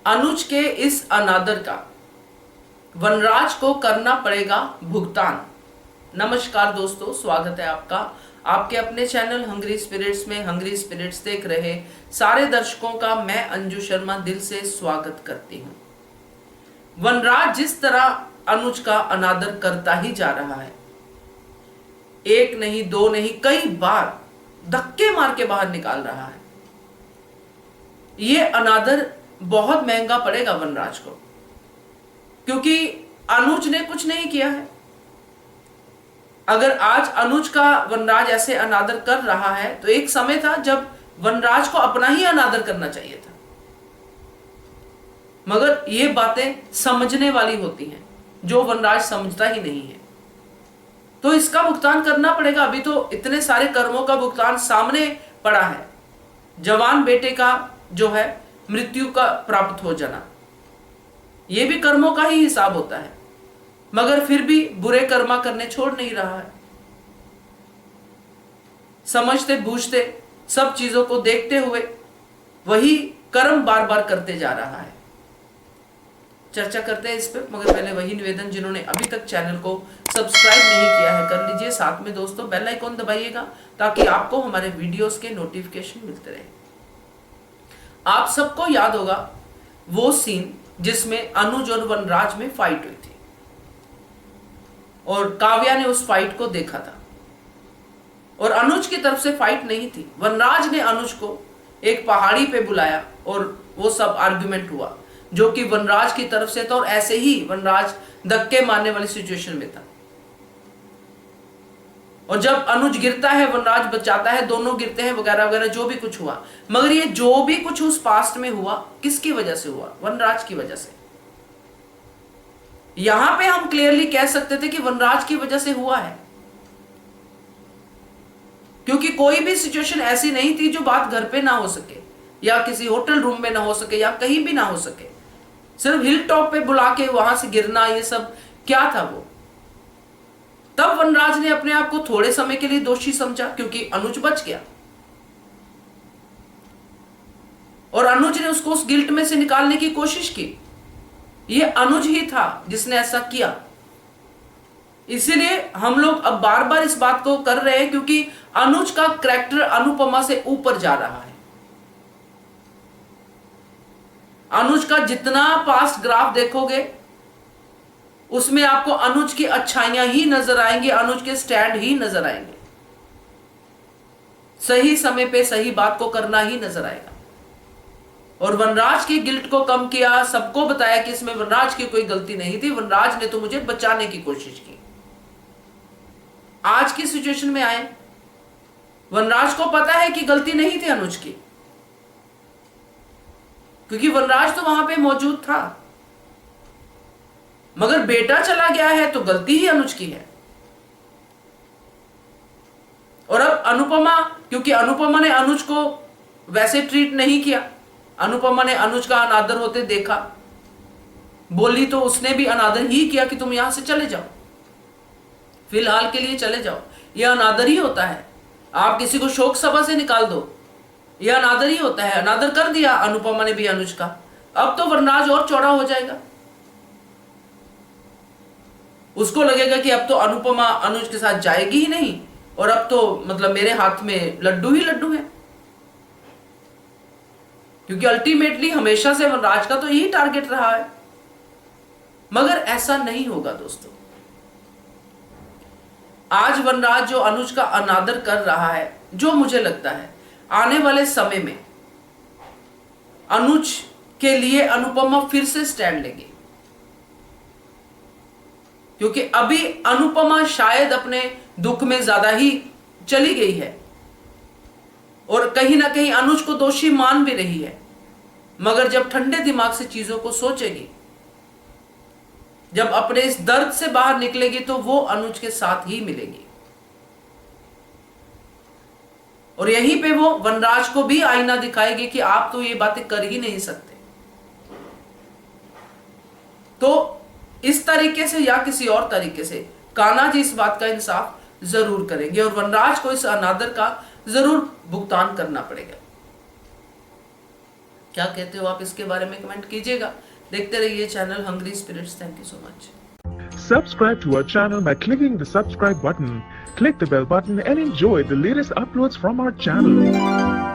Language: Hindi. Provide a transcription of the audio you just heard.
अनुज के इस अनादर का वनराज को करना पड़ेगा भुगतान। नमस्कार दोस्तों, स्वागत है आपका आपके अपने चैनल हंग्री स्पिरिट्स में। हंग्री स्पिरिट्स देख रहे सारे दर्शकों का मैं अंजू शर्मा दिल से स्वागत करती हूँ। वनराज जिस तरह अनुज का अनादर करता ही जा रहा है, एक नहीं दो नहीं कई बार धक्के मार के बाहर निकाल रहा है, ये अनादर बहुत महंगा पड़ेगा वनराज को, क्योंकि अनुज ने कुछ नहीं किया है। अगर आज अनुज का वनराज ऐसे अनादर कर रहा है तो एक समय था जब वनराज को अपना ही अनादर करना चाहिए था। मगर ये बातें समझने वाली होती हैं, जो वनराज समझता ही नहीं है, तो इसका भुगतान करना पड़ेगा। अभी तो इतने सारे कर्मों का भुगतान सामने पड़ा है। जवान बेटे का जो है मृत्यु का प्राप्त हो जाना, यह भी कर्मों का ही हिसाब होता है, मगर फिर भी बुरे कर्मा करने छोड़ नहीं रहा है। समझते बूझते सब चीजों को देखते हुए वही कर्म बार बार करते जा रहा है। चर्चा करते हैं इस पे, मगर पहले वही निवेदन, जिन्होंने अभी तक चैनल को सब्सक्राइब नहीं किया है कर लीजिए। साथ में दोस्तों बेल आइकॉन दबाइएगा ताकि आपको हमारे वीडियोस के नोटिफिकेशन मिलते रहे। आप सबको याद होगा वो सीन जिसमें अनुज और वनराज में फाइट हुई थी और काव्या ने उस फाइट को देखा था, और अनुज की तरफ से फाइट नहीं थी। वनराज ने अनुज को एक पहाड़ी पे बुलाया और वो सब आर्गुमेंट हुआ जो कि वनराज की तरफ से था, और ऐसे ही वनराज धक्के मारने वाली सिचुएशन में था। और जब अनुज गिरता है वनराज बचाता है, दोनों गिरते हैं वगैरह वगैरह जो भी कुछ हुआ, मगर ये जो भी कुछ उस पास्ट में हुआ किसकी वजह से हुआ? वनराज की वजह से। यहां पे हम क्लियरली कह सकते थे कि वनराज की वजह से हुआ है, क्योंकि कोई भी सिचुएशन ऐसी नहीं थी जो बात घर पे ना हो सके, या किसी होटल रूम में ना हो सके, या कहीं भी ना हो सके। सिर्फ हिल टॉप पे बुला के वहां से गिरना, ये सब क्या था वो? तब वनराज ने अपने आप को थोड़े समय के लिए दोषी समझा, क्योंकि अनुज बच गया, और अनुज ने उसको उस गिल्ट में से निकालने की कोशिश की। ये अनुज ही था जिसने ऐसा किया। इसीलिए हम लोग अब बार बार इस बात को कर रहे हैं, क्योंकि अनुज का कैरेक्टर अनुपमा से ऊपर जा रहा है। अनुज का जितना पास्ट ग्राफ देखोगे उसमें आपको अनुज की अच्छाइयां ही नजर आएंगी, अनुज के स्टैंड ही नजर आएंगे, सही समय पे सही बात को करना ही नजर आएगा। और वनराज की गिल्ट को कम किया, सबको बताया कि इसमें वनराज की कोई गलती नहीं थी, वनराज ने तो मुझे बचाने की कोशिश की। आज की सिचुएशन में आए, वनराज को पता है कि गलती नहीं थी अनुज की, क्योंकि वनराज तो वहां पे मौजूद था, मगर बेटा चला गया है तो गलती ही अनुज की है। और अब अनुपमा, क्योंकि अनुपमा ने अनुज को वैसे ट्रीट नहीं किया, अनुपमा ने अनुज का अनादर होते देखा, बोली तो उसने भी अनादर ही किया कि तुम यहां से चले जाओ, फिलहाल के लिए चले जाओ। यह अनादर ही होता है। आप किसी को शोक सभा से निकाल दो, यह अनादर ही होता है। अनादर कर दिया अनुपमा ने भी अनुज का, अब तो वनराज और चौड़ा हो जाएगा। उसको लगेगा कि अब तो अनुपमा अनुज के साथ जाएगी ही नहीं, और अब तो मतलब मेरे हाथ में लड्डू ही लड्डू है, क्योंकि अल्टीमेटली हमेशा से वनराज का तो यही टारगेट रहा है। मगर ऐसा नहीं होगा दोस्तों। आज वनराज जो अनुज का अनादर कर रहा है, जो मुझे लगता है आने वाले समय में अनुज के लिए अनुपमा फिर से स्टैंड लेगी, क्योंकि अभी अनुपमा शायद अपने दुख में ज्यादा ही चली गई है, और कहीं ना कहीं अनुज को दोषी मान भी रही है। मगर जब ठंडे दिमाग से चीजों को सोचेगी, जब अपने इस दर्द से बाहर निकलेगी, तो वो अनुज के साथ ही मिलेगी, और यहीं पे वो वनराज को भी आईना दिखाएगी कि आप तो ये बातें कर ही नहीं सकते। तो इस तरीके से या किसी और तरीके से कान्हा जी इस बात का इंसाफ जरूर करेंगे, और वनराज को इस अनादर का जरूर भुगतान करना पड़ेगा। क्या कहते हो आप इसके बारे में कमेंट कीजिएगा। देखते रहिए channel hungry spirits. Thank you so much. Subscribe to our channel by clicking the subscribe button. Click the bell button and enjoy the latest uploads from our channel.